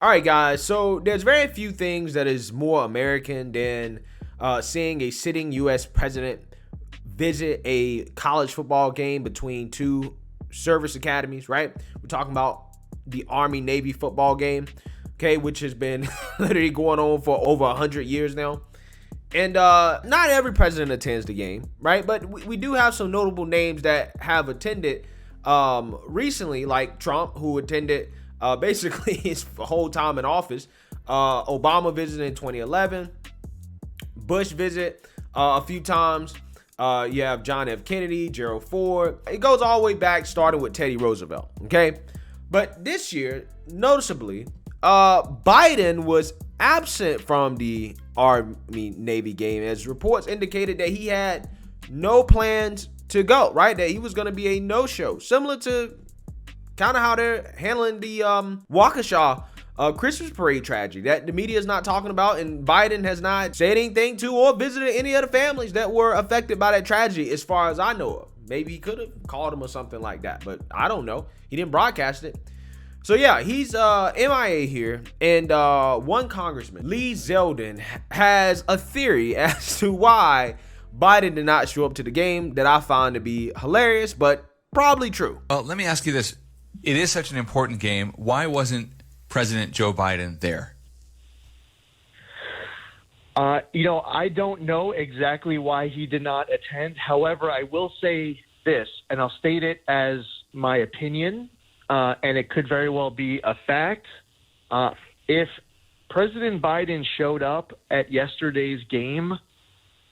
All right, guys. So there's very few things that is more American than seeing a sitting U.S. president visit a college football game between two service academies, right? We're talking about the Army Navy football game, okay, which has been literally going on for over 100 years now. And not every president attends the game, right? But we do have some notable names that have attended recently, like Trump, who attended basically his whole time in office. Obama visited in 2011. Bush visit a few times. You have John F. Kennedy, Gerald Ford. It goes all the way back, starting with Teddy Roosevelt. Okay, but this year, noticeably, Biden was absent from the Army Navy game, as reports indicated that he had no plans to go. Right, that he was going to be a no-show, similar to kind of how they're handling the Waukesha Christmas parade tragedy that the media is not talking about, and Biden has not said anything to or visited any of the families that were affected by that tragedy, as far as I know of. Maybe he could have called them or something like that, but I don't know. He didn't broadcast it. So yeah, he's MIA here, and one congressman, Lee Zeldin, has a theory as to why Biden did not show up to the game that I find to be hilarious, but probably true. Well, let me ask you this. It is such an important game. Why wasn't President Joe Biden there? I don't know exactly why he did not attend. However, I will say this, and I'll state it as my opinion, and it could very well be a fact. If President Biden showed up at yesterday's game,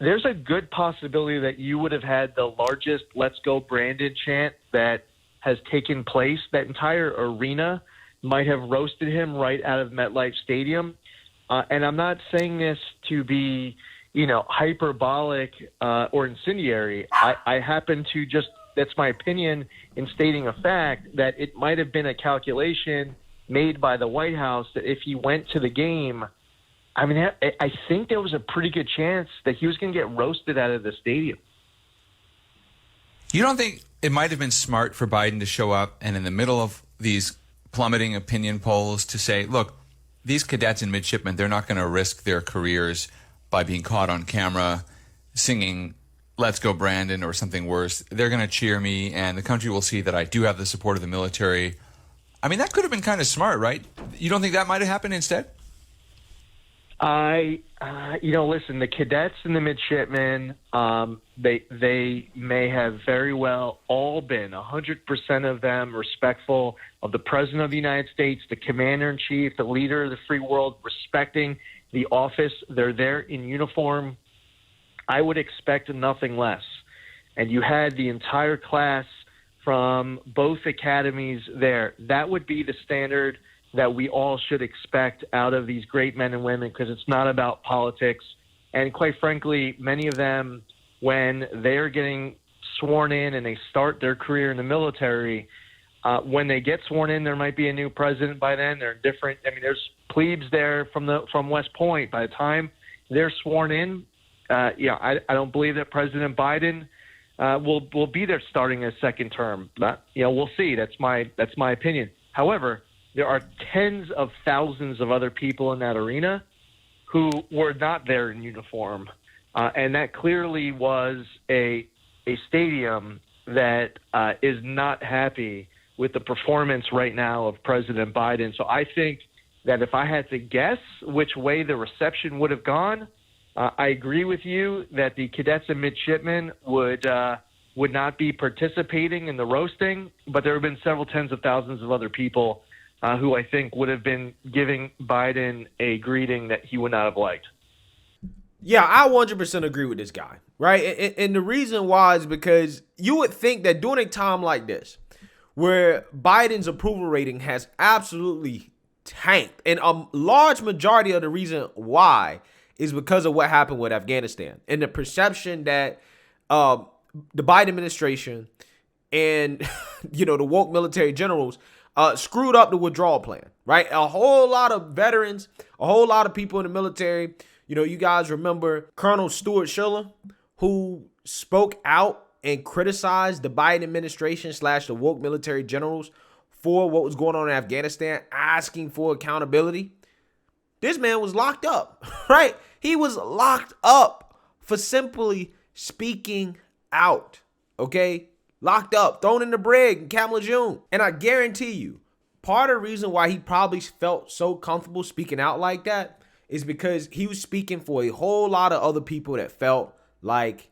there's a good possibility that you would have had the largest "Let's Go Brandon" chant that has taken place. That entire arena might have roasted him right out of MetLife Stadium. And I'm not saying this to be, hyperbolic or incendiary. I happen to just, that's my opinion in stating a fact, that it might have been a calculation made by the White House that if he went to the game, I think there was a pretty good chance that he was going to get roasted out of the stadium. You don't think it might have been smart for Biden to show up and in the middle of these plummeting opinion polls to say, look, these cadets and midshipmen, they're not going to risk their careers by being caught on camera singing "Let's Go Brandon" or something worse. They're going to cheer me, and the country will see that I do have the support of the military. I mean, that could have been kind of smart, right? You don't think that might have happened instead? Listen, the cadets and the midshipmen, they may have very well all been 100% of them respectful of the President of the United States, the Commander-in-Chief, the leader of the free world, respecting the office. They're there in uniform. I would expect nothing less. And you had the entire class from both academies there. That would be the standard that we all should expect out of these great men and women, because it's not about politics. And quite frankly, many of them, when they're getting sworn in and they start their career in the military, when they get sworn in, there might be a new president by then. They're different. I mean, there's plebes there from West Point. By the time they're sworn in, I don't believe that President Biden will be there starting his second term. But, we'll see. That's my opinion. However, there are tens of thousands of other people in that arena who were not there in uniform. And that clearly was a stadium that is not happy with the performance right now of President Biden. So I think that if I had to guess which way the reception would have gone, I agree with you that the cadets and midshipmen would not be participating in the roasting, but there have been several tens of thousands of other people who I think would have been giving Biden a greeting that he would not have liked. Yeah, I 100% agree with this guy, right? And the reason why is because you would think that during a time like this, where Biden's approval rating has absolutely tanked, and a large majority of the reason why is because of what happened with Afghanistan and the perception that the Biden administration and, the woke military generals screwed up the withdrawal plan, right? A whole lot of veterans, a whole lot of people in the military. You guys remember Colonel Stuart Schiller, who spoke out and criticized the Biden administration / the woke military generals for what was going on in Afghanistan, asking for accountability. This man was locked up, right? He was locked up for simply speaking out, okay? Locked up, thrown in the brig in Camp Lejeune. And I guarantee you, part of the reason why he probably felt so comfortable speaking out like that is because he was speaking for a whole lot of other people that felt like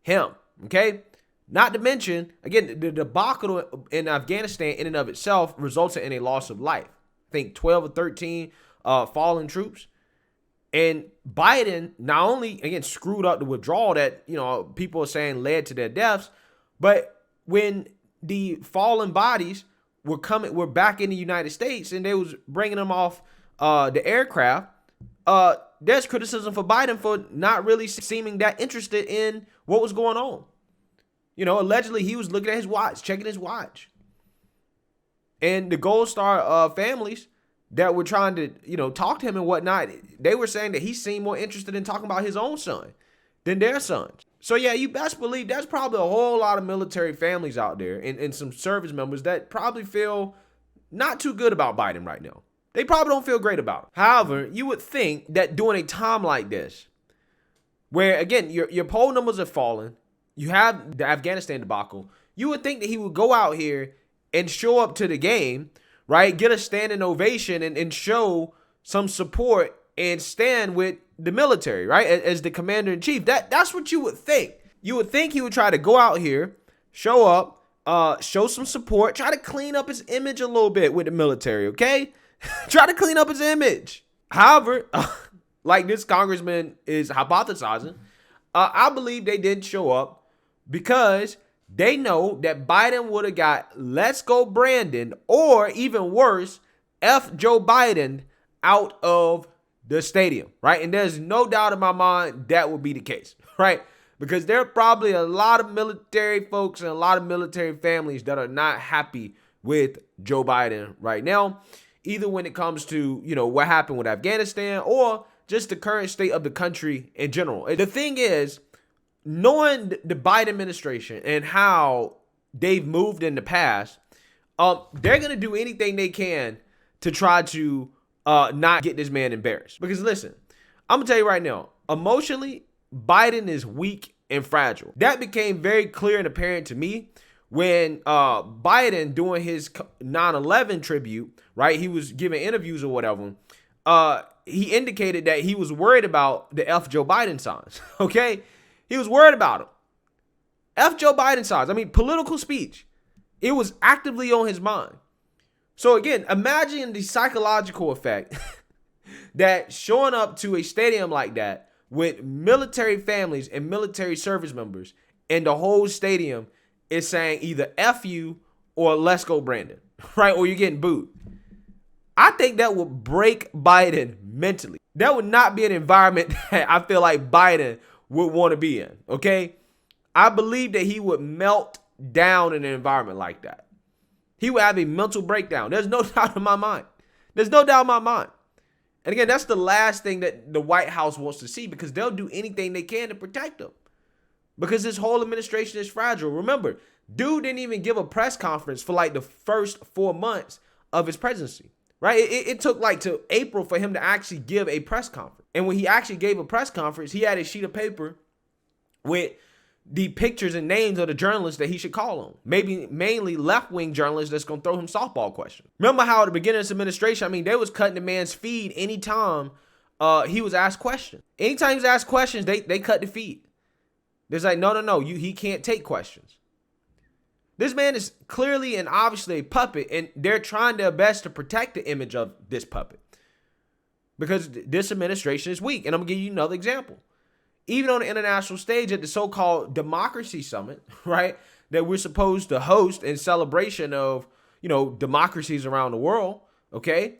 him, okay? Not to mention, again, the debacle in Afghanistan in and of itself resulted in a loss of life. I think 12 or 13 fallen troops. And Biden not only, again, screwed up the withdrawal that, people are saying led to their deaths, but when the fallen bodies were back in the United States and they was bringing them off the aircraft, there's criticism for Biden for not really seeming that interested in what was going on. Allegedly he was looking at his watch, checking his watch. And the Gold Star families that were trying to, talk to him and whatnot, they were saying that he seemed more interested in talking about his own son than their sons. So yeah, you best believe there's probably a whole lot of military families out there and some service members that probably feel not too good about Biden right now. They probably don't feel great about him. However, you would think that during a time like this, where again, your poll numbers are falling, you have the Afghanistan debacle, you would think that he would go out here and show up to the game, right? Get a standing ovation and show some support and stand with the military, right? As the commander in chief. That's what you would think. You would think he would try to go out here, show up, show some support, try to clean up his image a little bit with the military, okay? Try to clean up his image. However, like this congressman is hypothesizing, I believe they didn't show up because they know that Biden would have got let's go Brandon, or even worse, F Joe Biden out of the stadium, right? And there's no doubt in my mind that would be the case, right? Because there are probably a lot of military folks and a lot of military families that are not happy with Joe Biden right now, either when it comes to, what happened with Afghanistan or just the current state of the country in general. The thing is, knowing the Biden administration and how they've moved in the past, they're going to do anything they can to try to not get this man embarrassed. Because listen, I'm going to tell you right now, emotionally, Biden is weak and fragile. That became very clear and apparent to me when Biden, doing his 9/11 tribute, right, he was giving interviews or whatever, he indicated that he was worried about the F Joe Biden signs, okay? He was worried about him. F Joe Biden signs. I mean, political speech. It was actively on his mind. So again, imagine the psychological effect that showing up to a stadium like that with military families and military service members and the whole stadium is saying either F you or let's go Brandon, right? Or you're getting booed. I think that would break Biden mentally. That would not be an environment that I feel like Biden would want to be in, okay? I believe that he would melt down in an environment like that. He would have a mental breakdown. There's no doubt in my mind. There's no doubt in my mind. And again, that's the last thing that the White House wants to see, because they'll do anything they can to protect him. Because this whole administration is fragile. Remember, dude didn't even give a press conference for like the first 4 months of his presidency, right? It took like till April for him to actually give a press conference. And when he actually gave a press conference, he had a sheet of paper with the pictures and names of the journalists that he should call on. Maybe mainly left-wing journalists that's going to throw him softball questions. Remember how at the beginning of this administration, I mean, they was cutting the man's feed anytime he was asked questions. Anytime he was asked questions, they cut the feed. There's like, no, he can't take questions. This man is clearly and obviously a puppet, and they're trying their best to protect the image of this puppet because this administration is weak. And I'm going to give you another example. Even on the international stage at the so-called democracy summit, right, that we're supposed to host in celebration of, democracies around the world, okay?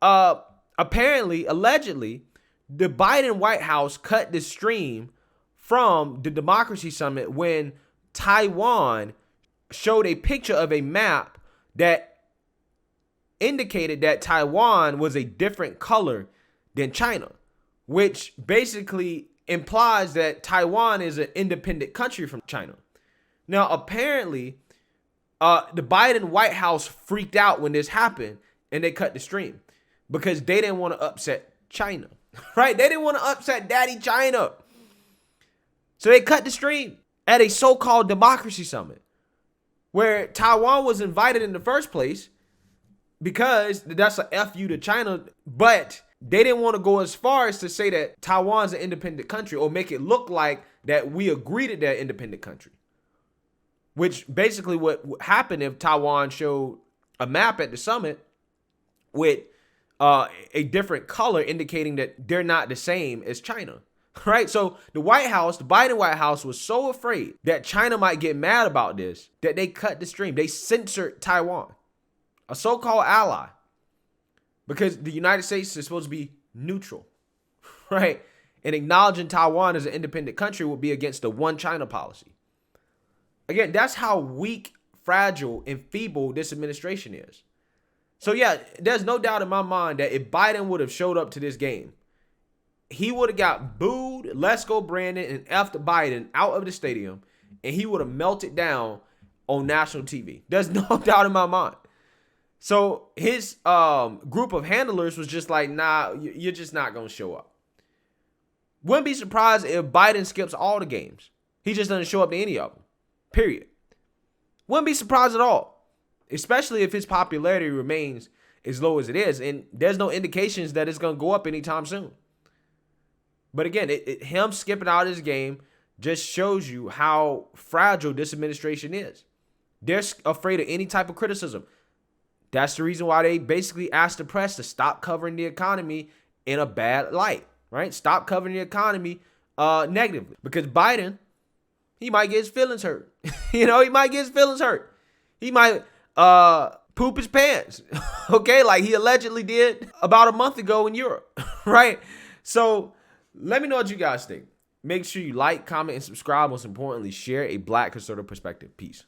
Apparently, allegedly, the Biden White House cut the stream from the democracy summit when Taiwan showed a picture of a map that indicated that Taiwan was a different color than China, which basically implies that Taiwan is an independent country from China. Now, apparently, The Biden White House freaked out when this happened and they cut the stream because they didn't want to upset China, right? They didn't want to upset Daddy China. So they cut the stream at a so-called democracy summit where Taiwan was invited in the first place because that's a FU to China, but they didn't want to go as far as to say that Taiwan's an independent country or make it look like that we agree that they're an independent country. Which basically what happened if Taiwan showed a map at the summit with a different color indicating that they're not the same as China. Right? So the Biden White House was so afraid that China might get mad about this that they cut the stream. They censored Taiwan, a so-called ally, because the United States is supposed to be neutral, right? And acknowledging Taiwan as an independent country would be against the one China policy. Again, that's how weak, fragile, and feeble this administration is. So yeah, there's no doubt in my mind that if Biden would have showed up to this game, he would have got booed, let's go Brandon, and effed Biden out of the stadium, and he would have melted down on national TV. There's no doubt in my mind. So his group of handlers was just like, nah, you're just not going to show up. Wouldn't be surprised if Biden skips all the games. He just doesn't show up to any of them, period. Wouldn't be surprised at all, especially if his popularity remains as low as it is, and there's no indications that it's going to go up anytime soon. But again, him skipping out of his game just shows you how fragile this administration is. They're afraid of any type of criticism. That's the reason why they basically asked the press to stop covering the economy in a bad light, right? Stop covering the economy negatively. Because Biden, he might get his feelings hurt. He might get his feelings hurt. He might poop his pants, okay? Like he allegedly did about a month ago in Europe, right? So let me know what you guys think. Make sure you like, comment, and subscribe. Most importantly, share a Black conservative perspective. Peace.